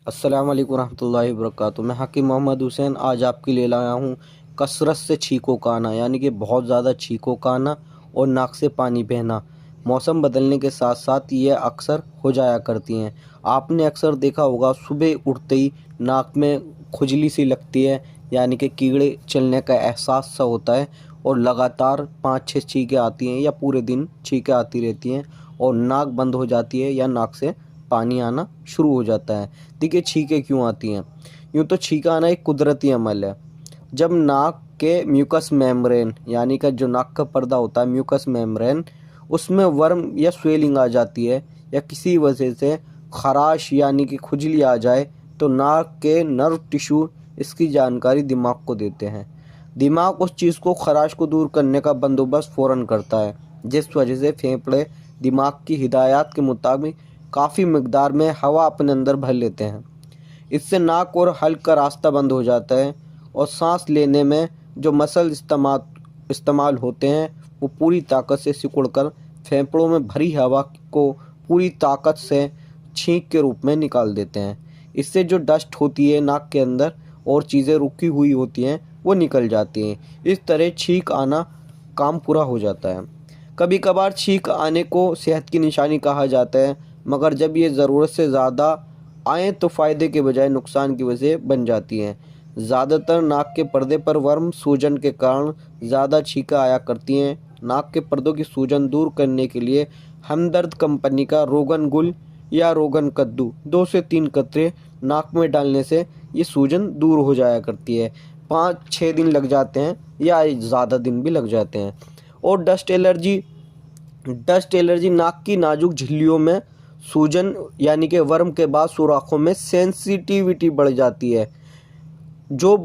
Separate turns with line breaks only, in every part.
अस्सलाम वालेकुम रहमतुल्लाहि वबरकातुहू। मैं हाकिम मोहम्मद हुसैन आज आपके लिए लाया हूँ कसरत से छींकों का आना, यानी कि बहुत ज़्यादा छींकों का आना और नाक से पानी बहना। मौसम बदलने के साथ साथ ये अक्सर हो जाया करती हैं। आपने अक्सर देखा होगा सुबह उठते ही नाक में खुजली सी लगती है, यानी कि कीड़े चलने का एहसास सा होता है और लगातार 5-6 छींकें आती हैं या पूरे दिन छींकें आती रहती हैं और नाक बंद हो जाती है या नाक से पानी आना शुरू हो जाता है। देखिए छींकें क्यों आती हैं? यूँ तो छींका आना एक कुदरती अमल है। जब नाक के म्यूकस मेम्ब्रेन, यानी कि जो नाक का पर्दा होता है म्यूकस मेम्ब्रेन, उसमें वर्म या स्वेलिंग आ जाती है या किसी वजह से खराश यानी कि खुजली आ जाए तो नाक के नर्व टिश्यू इसकी जानकारी दिमाग को देते हैं। दिमाग उस चीज़ को खराश को दूर करने का बंदोबस्त फ़ौरन करता है, जिस वजह से फेफड़े दिमाग की हिदायत के मुताबिक काफ़ी मिकदार में हवा अपने अंदर भर लेते हैं। इससे नाक और हल्क का रास्ता बंद हो जाता है और सांस लेने में जो मसल इस्तेमाल होते हैं वो पूरी ताकत से सिकुड़कर फेफड़ों में भरी हवा को पूरी ताकत से छींक के रूप में निकाल देते हैं। इससे जो डस्ट होती है नाक के अंदर और चीज़ें रुकी हुई होती हैं वो निकल जाती हैं। इस तरह छींक आना काम पूरा हो जाता है। कभी कभार छींक आने को सेहत की निशानी कहा जाता है, मगर जब ये ज़रूरत से ज़्यादा आए तो फ़ायदे के बजाय नुकसान की वजह बन जाती हैं। ज़्यादातर नाक के पर्दे पर वर्म सूजन के कारण ज़्यादा छींकें आया करती हैं। नाक के पर्दों की सूजन दूर करने के लिए हमदर्द कंपनी का रोगन गुल या रोगन कद्दू 2 से 3 कतरे नाक में डालने से ये सूजन दूर हो जाया करती है। 5-6 दिन लग जाते हैं या ज़्यादा दिन भी लग जाते हैं। और डस्ट एलर्जी नाक की नाजुक झिल्लियों में सूजन यानी कि वर्म के बाद सुराखों में सेंसिटिविटी बढ़ जाती है। जो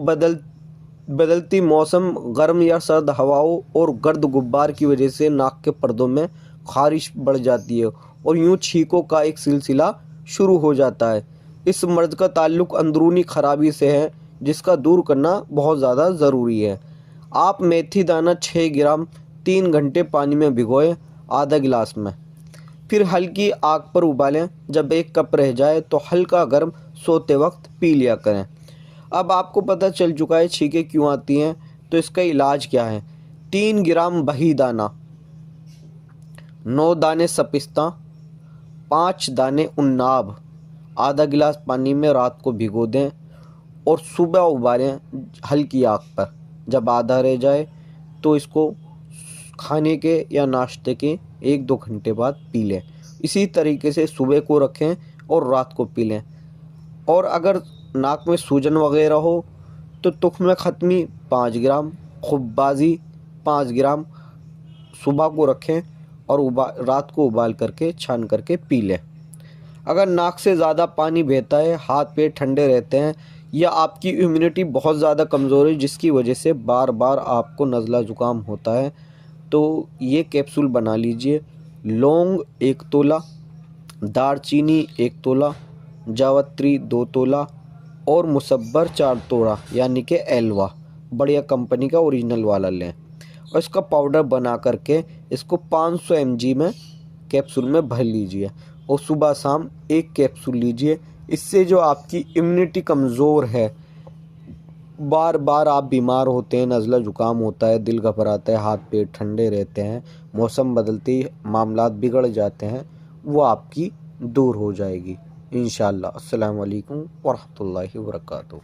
बदलती मौसम, गर्म या सर्द हवाओं और गर्द गुब्बार की वजह से नाक के पर्दों में खारिश बढ़ जाती है और यूं छींकों का एक सिलसिला शुरू हो जाता है। इस मर्ज का ताल्लुक अंदरूनी खराबी से है, जिसका दूर करना बहुत ज़्यादा ज़रूरी है। आप मेथी दाना 6 ग्राम 3 घंटे पानी में भिगोएं आधा गिलास में, फिर हल्की आग पर उबालें। जब 1 कप रह जाए तो हल्का गर्म सोते वक्त पी लिया करें। अब आपको पता चल चुका है छींकें क्यों आती हैं, तो इसका इलाज क्या है। 3 ग्राम बही दाना, 9 दाने सपिस्ता, 5 दाने उन्नाब आधा गिलास पानी में रात को भिगो दें और सुबह उबालें हल्की आग पर। जब आधा रह जाए तो इसको खाने के या नाश्ते के 1-2 घंटे बाद पी लें। इसी तरीके से सुबह को रखें और रात को पी लें। और अगर नाक में सूजन वगैरह हो तो तुख्म ख़त्मी 5 ग्राम, खुब्बाज़ी 5 ग्राम सुबह को रखें और रात को उबाल करके छान करके पी लें। अगर नाक से ज़्यादा पानी बहता है, हाथ पैर ठंडे रहते हैं या आपकी इम्यूनिटी बहुत ज़्यादा कमज़ोर है जिसकी वजह से बार बार आपको नज़ला ज़ुकाम होता है, तो ये कैप्सूल बना लीजिए। लौंग 1 तोला, दालचीनी 1 तोला, जावित्री 2 तोला और मुसब्बर 4 तोड़ा यानी कि एलवा बढ़िया कंपनी का ओरिजिनल वाला लें और इसका पाउडर बना करके इसको 500 mg में कैप्सूल में भर लीजिए और सुबह शाम 1 कैप्सूल लीजिए। इससे जो आपकी इम्यूनिटी कमज़ोर है, बार बार आप बीमार होते हैं, नज़ला ज़ुकाम होता है, दिल घबराता है, हाथ पैर ठंडे रहते हैं, मौसम बदलते ही मामलात बिगड़ जाते हैं, वो आपकी दूर हो जाएगी इंशाअल्लाह। अस्सलाम वालेकुम व रहमतुल्लाहि व बरकातुहू।